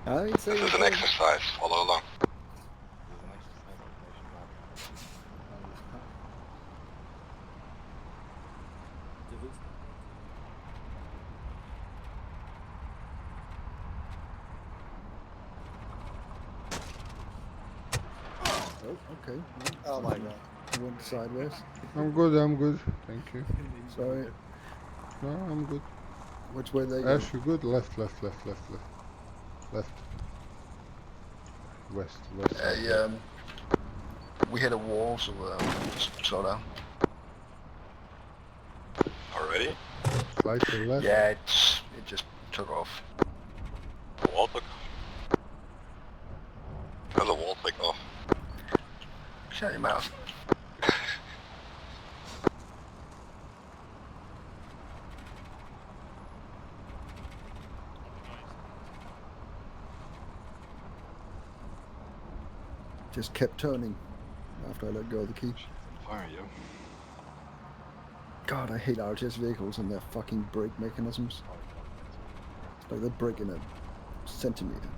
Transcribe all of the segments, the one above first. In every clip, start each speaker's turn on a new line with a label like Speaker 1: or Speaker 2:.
Speaker 1: I ain't saying
Speaker 2: This is an
Speaker 1: anything.
Speaker 2: exercise. Follow along.
Speaker 3: This is an exercise Operation Warp.
Speaker 1: Oh, okay.
Speaker 4: Oh my god.
Speaker 1: Went sideways.
Speaker 5: I'm good. Thank you.
Speaker 1: Sorry.
Speaker 5: No, I'm good.
Speaker 1: Which way they go?
Speaker 5: Ash, you good? Left. Left. West.
Speaker 2: Yeah, we hit a wall, so slow down. Already?
Speaker 5: Slide to the left.
Speaker 2: Yeah, it just took off. The wall took off? Oh, the wall took off. Shut your mouth.
Speaker 1: Just kept turning after I let go of the key.
Speaker 3: Fire, yo.
Speaker 1: God, I hate RTS vehicles and their fucking brake mechanisms. It's like they're braking a centimeter.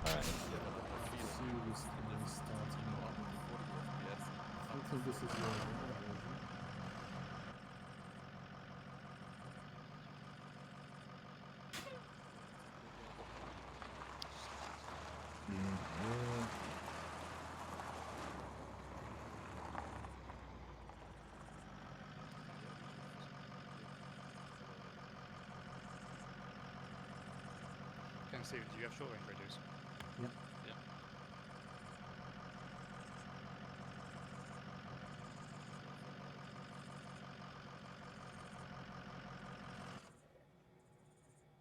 Speaker 3: Alright.
Speaker 6: I think this is your version.
Speaker 7: Steven, do you have short range radios?
Speaker 6: Yeah.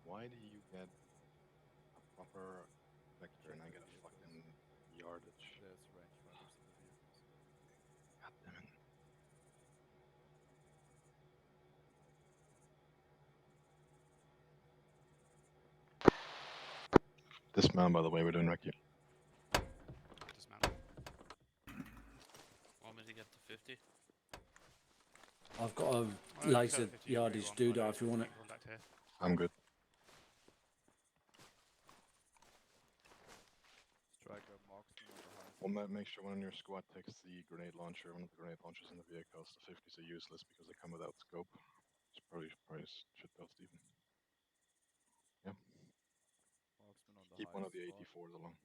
Speaker 3: Why do you get a proper vector and I get a fucking yardage?
Speaker 8: There's rangefinders in the vehicles.
Speaker 3: God damn it. Dismount, by the way, we're doing recce.
Speaker 7: Dismount. Want me to get to 50?
Speaker 6: I've got a laser yardage doodah if you want it.
Speaker 3: I'm good.
Speaker 8: Striker marksman on the high.
Speaker 3: Well, make sure one of your squad takes the grenade launcher. One of the grenade launchers in the vehicles. The 50s are useless because they come without scope. It's probably should tell Steven. Yeah.
Speaker 8: Marksman on the
Speaker 3: Keep one of the
Speaker 8: high spot.
Speaker 3: 84s along.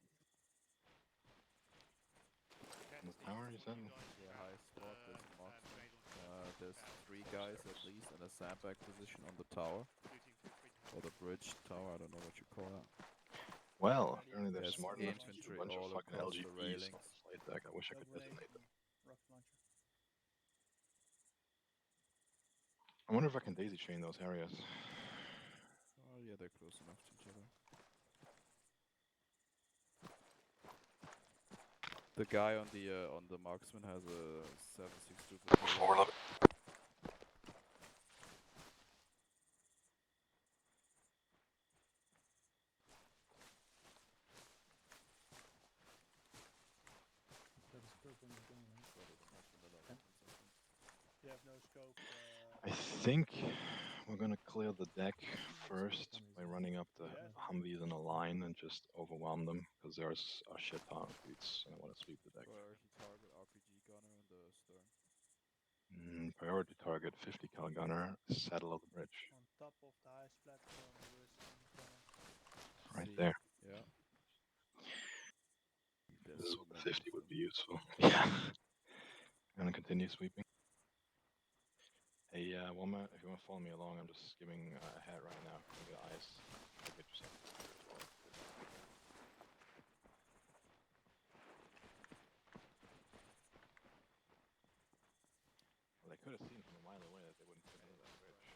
Speaker 3: In the tower, you said?
Speaker 8: Yeah, high spot. There's a marksman. There's 3 guys at least in a sandbag position on the tower. Or the bridge tower, I don't know what you call that.
Speaker 3: Well, apparently they're
Speaker 8: There's
Speaker 3: smart enough to use a
Speaker 8: infantry
Speaker 3: bunch of
Speaker 8: all
Speaker 3: fucking
Speaker 8: across the
Speaker 3: LGBs
Speaker 8: railings.
Speaker 3: on the flight deck. I wish I could detonate them. I wonder if I can daisy chain those areas.
Speaker 8: Oh yeah, they're close enough to each other. The guy on the marksman has a 7.62
Speaker 2: Forward.
Speaker 3: I think we're gonna clear the deck first by running up the Humvees in a line and just overwhelm them because there's a shit ton of beats and I want to sweep the deck.
Speaker 8: Priority target RPG gunner in the stern.
Speaker 3: Priority target 50 cal gunner, saddle of the bridge.
Speaker 9: On top of the highest platform with
Speaker 3: Right
Speaker 8: See,
Speaker 3: there.
Speaker 8: yeah.
Speaker 3: This is
Speaker 8: So
Speaker 3: what the
Speaker 8: many
Speaker 3: 50
Speaker 8: of
Speaker 3: would
Speaker 8: them.
Speaker 3: be useful. Yeah. Gonna continue sweeping. Hey, Wilma, if you want to follow me along, I'm just giving a hat right now. You get eyes. Get yourself as well. Well, they could have seen from a mile away that they wouldn't fit under that bridge.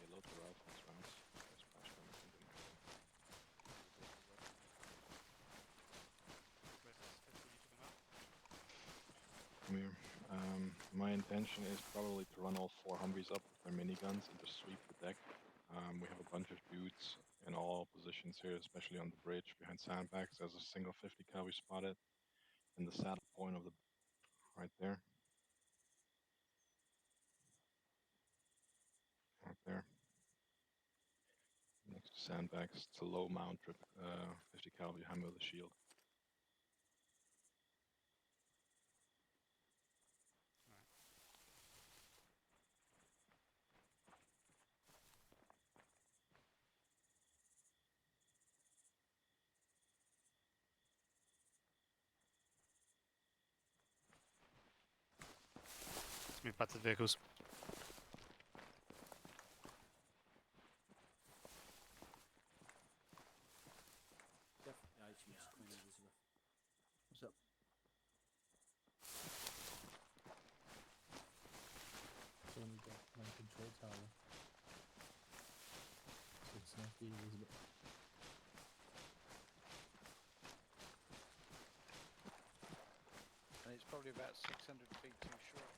Speaker 3: They load the rifles rounds. Splash damage and didn't hit them. Come here. My intention is probably to run all 4 Humvees up with their miniguns and just sweep the deck. We have a bunch of dudes in all positions here, especially on the bridge behind sandbags. There's a single 50 cal we spotted in the saddle point of the right there. Right there. Next to sandbags, it's a low mount 50 cal behind with a shield.
Speaker 7: Let's move back to the vehicles.
Speaker 1: What's up?
Speaker 4: Only got one control tower. So it's not the Elizabeth.
Speaker 9: And it's probably about 600 feet too short.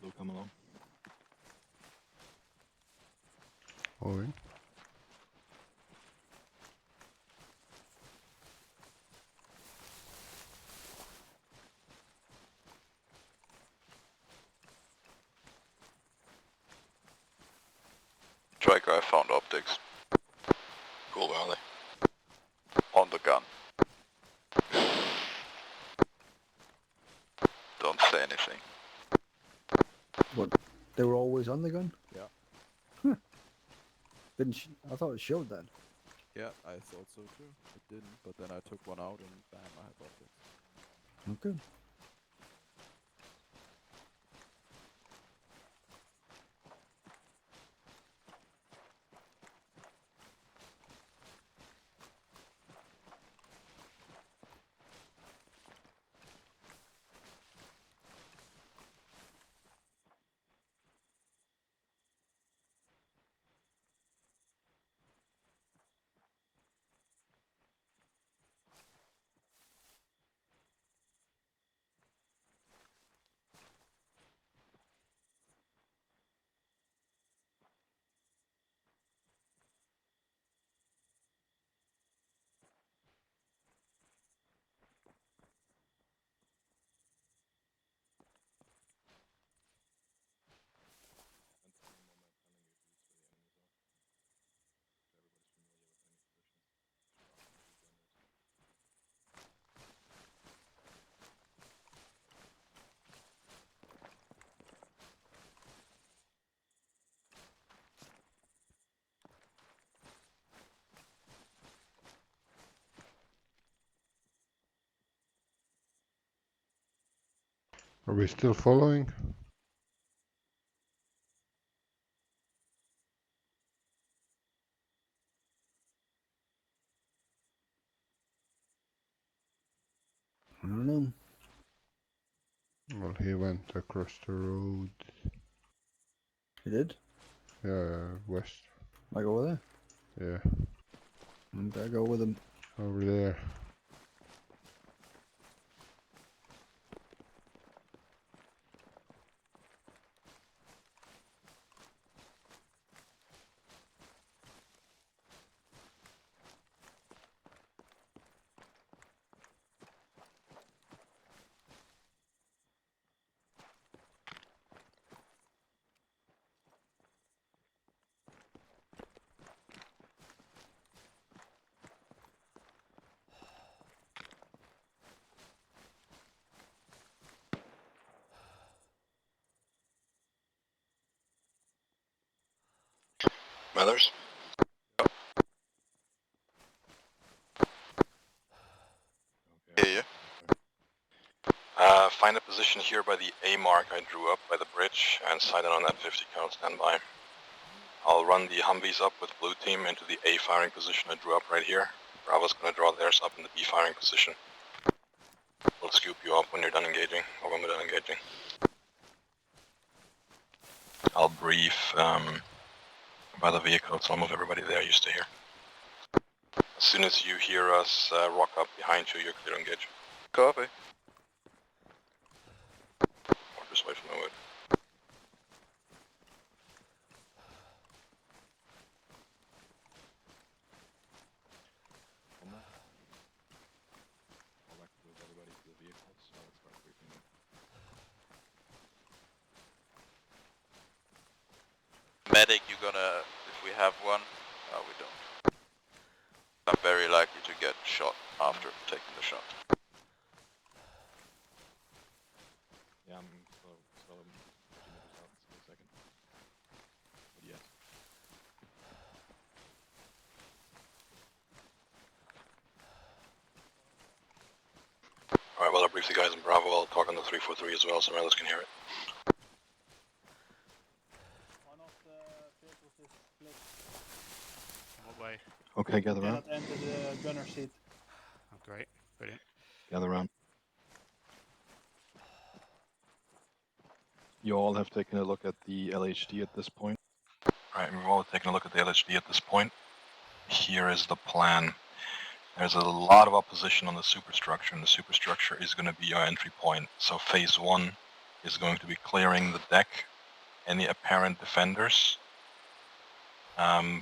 Speaker 3: Blue, come along.
Speaker 5: Moving.
Speaker 2: Striker, I found optics. Cool, where are they? On the gun. Don't say anything.
Speaker 1: What? They were always on the gun?
Speaker 8: Yeah.
Speaker 1: Huh. I thought it showed that.
Speaker 8: Yeah, I thought so too. It didn't, but then I took one out and bam, I have optics.
Speaker 1: Okay.
Speaker 5: Are we still following?
Speaker 1: I don't know.
Speaker 5: Well, he went across the road.
Speaker 1: He did?
Speaker 5: Yeah, west.
Speaker 1: Like over there?
Speaker 5: Yeah,
Speaker 1: I better go with him.
Speaker 5: over there.
Speaker 2: Mellors?
Speaker 3: Okay.
Speaker 2: Yeah. Find a position here by the A mark I drew up by the bridge and sight in on that 50 cal standby. I'll run the Humvees up with blue team into the A firing position I drew up right here. Bravo's gonna draw theirs up in the B firing position. We'll scoop you up when you're done engaging, or when we're done engaging. I'll brief by the vehicle, so I'll move everybody there, you stay here. As soon as you hear us rock up behind you, you're clear to engage.
Speaker 8: Copy.
Speaker 2: Or just wait for my word.
Speaker 3: On that. All I can do is everybody to the vehicles, so let's start briefing them.
Speaker 8: Medic, you gonna, if we have one, we don't. I'm very likely to get shot after taking the shot.
Speaker 3: Yeah, I'm still 30 meters out, so a second. But yes.
Speaker 2: Alright, well, I'll brief the guys in Bravo. I'll talk on the 343 as well, so others can hear it.
Speaker 9: One of the vehicles is split.
Speaker 7: In what way?
Speaker 3: Okay, gather around.
Speaker 9: Cannot enter the gunner seat.
Speaker 7: Oh, great. Brilliant.
Speaker 3: Gather around. You all have taken a look at the LHD at this point.
Speaker 2: Alright, we've all taken a look at the LHD at this point. Here is the plan. There's a lot of opposition on the superstructure, and the superstructure is going to be our entry point. So phase 1 is going to be clearing the deck, any apparent defenders,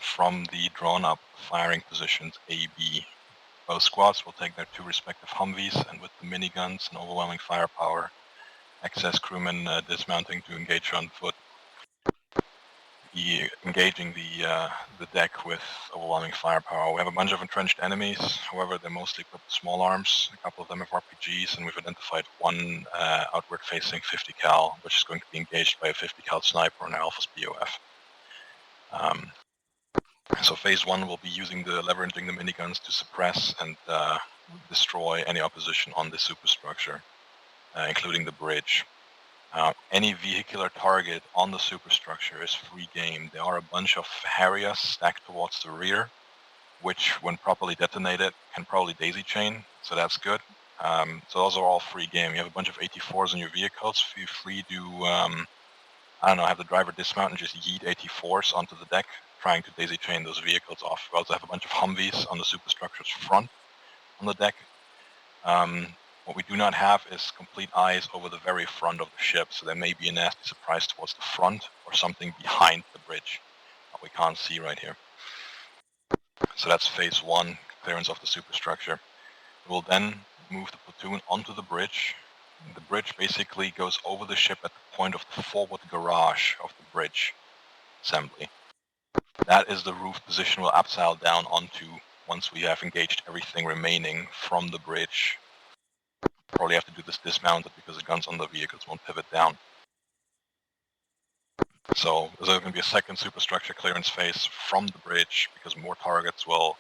Speaker 2: from the drawn-up firing positions A, B. Both squads will take their 2 respective Humvees, and with the miniguns and overwhelming firepower, excess crewmen dismounting to engage on foot. Engaging the deck with overwhelming firepower. We have a bunch of entrenched enemies, however they're mostly equipped with small arms. A couple of them have RPGs, and we've identified one outward facing 50 cal, which is going to be engaged by a 50 cal sniper on Alpha's BOF. So phase 1 will be leveraging the miniguns to suppress and destroy any opposition on the superstructure, including the bridge. Any vehicular target on the superstructure is free game. There are a bunch of Harriers stacked towards the rear, which, when properly detonated, can probably daisy chain, so that's good. So those are all free game. You have a bunch of 84s in your vehicles. Feel free to, have the driver dismount and just yeet 84s onto the deck, trying to daisy chain those vehicles off. We also have a bunch of Humvees on the superstructure's front on the deck. What we do not have is complete eyes over the very front of the ship, so there may be a nasty surprise towards the front or something behind the bridge that we can't see right here. So that's phase 1, clearance of the superstructure. We will then move the platoon onto the bridge. The bridge basically goes over the ship at the point of the forward garage of the bridge assembly. That is the roof position we'll abseil down onto once we have engaged everything remaining from the bridge. Probably have to do this dismounted because the guns on the vehicles won't pivot down. So there's going to be a second superstructure clearance phase from the bridge because more targets will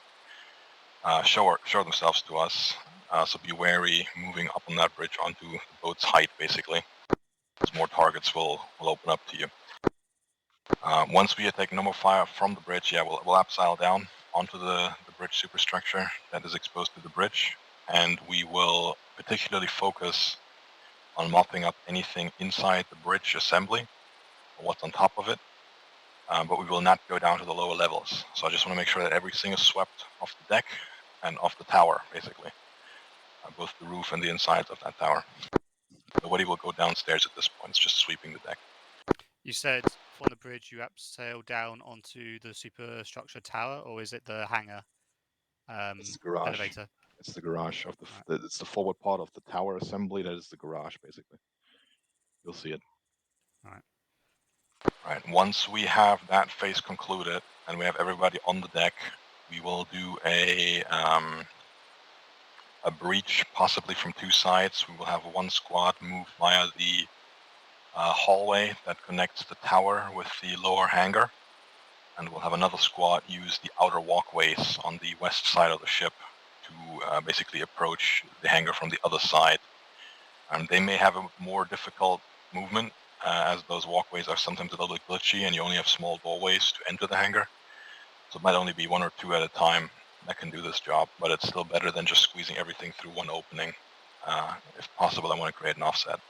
Speaker 2: show themselves to us. So be wary moving up on that bridge onto the boat's height, basically, because more targets will open up to you. Once we take no more fire from the bridge, we'll abseil down onto the bridge superstructure that is exposed to the bridge, and we will particularly focus on mopping up anything inside the bridge assembly, or what's on top of it, but we will not go down to the lower levels. So I just want to make sure that everything is swept off the deck and off the tower, basically, both the roof and the insides of that tower. Nobody will go downstairs at this point, it's just sweeping the deck.
Speaker 7: You said from the bridge you abseil down onto the superstructure tower, or is it the hangar
Speaker 3: It's the garage.
Speaker 7: elevator?
Speaker 3: It's the garage of it's the forward part of the tower assembly. That is the garage, basically. You'll see it.
Speaker 2: Alright, once we have that phase concluded and we have everybody on the deck, we will do a breach, possibly from 2 sides. We will have one squad move via the hallway that connects the tower with the lower hangar, and we'll have another squad use the outer walkways on the west side of the ship to basically approach the hangar from the other side. They may have a more difficult movement, as those walkways are sometimes a little bit glitchy and you only have small doorways to enter the hangar. So it might only be 1 or 2 at a time that can do this job, but it's still better than just squeezing everything through one opening. If possible, I want to create an offset.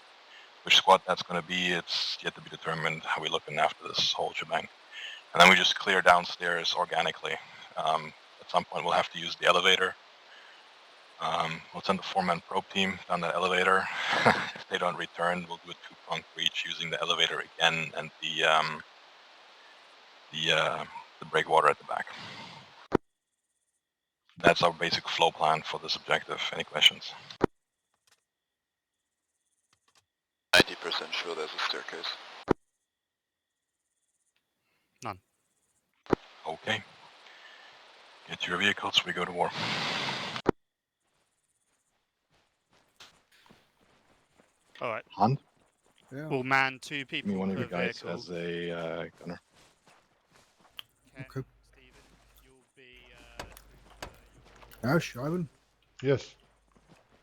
Speaker 2: Which squad that's going to be, it's yet to be determined how we're looking after this whole shebang. And then we just clear downstairs organically. A at some point we'll have to use the elevator. We'll send a 4-man probe team down that elevator. If they don't return, we'll do a 2-pronged breach using the elevator again and the breakwater at the back. That's our basic flow plan for this objective. Any questions?
Speaker 10: 90% sure there's a staircase.
Speaker 7: None.
Speaker 2: Okay. Get to your vehicles, we go to war.
Speaker 7: Alright.
Speaker 3: Hunt?
Speaker 1: Yeah.
Speaker 7: We'll man 2
Speaker 3: Give me
Speaker 7: people
Speaker 3: one of
Speaker 7: per
Speaker 3: you guys
Speaker 7: vehicle.
Speaker 3: as a gunner.
Speaker 7: Ken,
Speaker 1: Okay.
Speaker 7: Stephen, you'll be
Speaker 1: Ash, Ivan,
Speaker 5: Yes.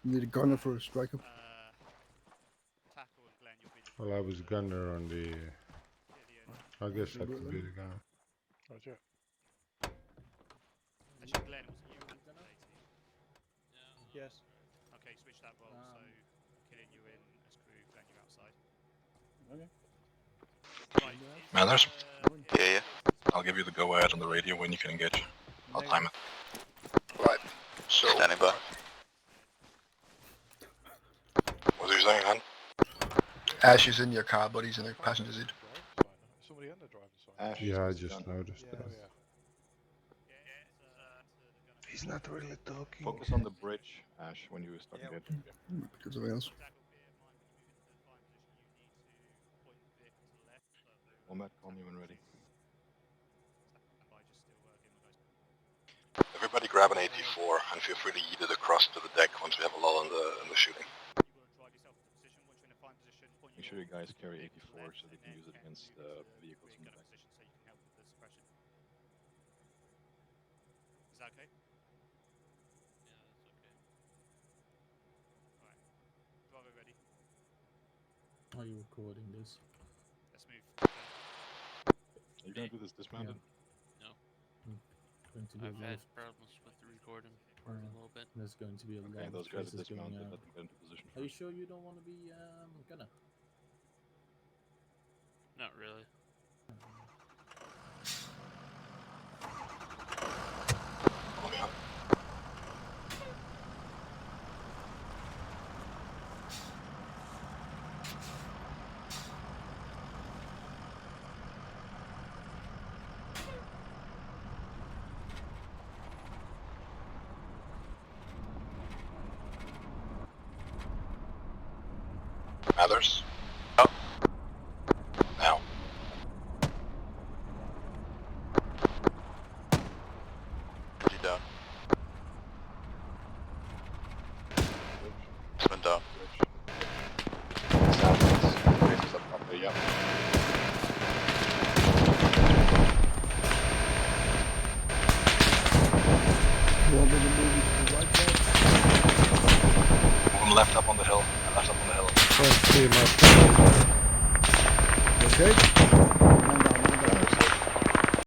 Speaker 1: you need a gunner for a striker.
Speaker 7: Tackle and Glenn, you'll be the
Speaker 5: Well, I was gunner on the.
Speaker 7: Gideon.
Speaker 5: I guess I could be the gunner.
Speaker 4: Roger.
Speaker 7: Actually, Glenn, was it you on the 18?
Speaker 9: Yes.
Speaker 7: Okay, switch that role. So, killing you in as crew, Glenn, you outside.
Speaker 9: Okay.
Speaker 7: Right.
Speaker 2: Mathers?
Speaker 10: Yeah, yeah.
Speaker 2: I'll give you the go-ahead on the radio when you can engage. I'll time it.
Speaker 10: Right. So. Standing by.
Speaker 2: What are you saying, Han?
Speaker 1: Ash is in your car, but he's in the passenger seat.
Speaker 3: Somebody on the driver's side. Ash
Speaker 5: Yeah, I
Speaker 3: is
Speaker 5: just
Speaker 3: gunner.
Speaker 5: noticed that. He's not really talking.
Speaker 3: Focus on the bridge, Ash, when you start engaging.
Speaker 1: Because something else.
Speaker 3: Wombat, call me when ready.
Speaker 2: Everybody grab an 84 and feel free to yeet it across to the deck once we have a lull in the shooting.
Speaker 3: Make sure you guys carry 84 so they can use it against vehicles in the back.
Speaker 7: Is that okay? Alright. Driver ready.
Speaker 4: Are you recording this?
Speaker 7: Let's move.
Speaker 3: Are you gonna do this dismounted?
Speaker 4: Going to be
Speaker 11: I've
Speaker 4: a lot
Speaker 11: had
Speaker 4: of,
Speaker 11: problems with the recording for a little bit.
Speaker 4: there's going to be a
Speaker 3: Okay,
Speaker 4: lot
Speaker 3: those
Speaker 4: of
Speaker 3: guys are
Speaker 4: traces going
Speaker 3: dismounted,
Speaker 4: out.
Speaker 3: let them get into position
Speaker 4: Are you
Speaker 3: first.
Speaker 4: sure you don't want to be gunner?
Speaker 11: Not really.
Speaker 2: Mathers? Up. Now.
Speaker 10: Energy down. Spin down.
Speaker 3: Faces up properly, yeah.
Speaker 1: You want me to move you to the right side?
Speaker 2: Move them left up on the hill. Left up on the hill.
Speaker 5: Can't see my.
Speaker 1: Okay.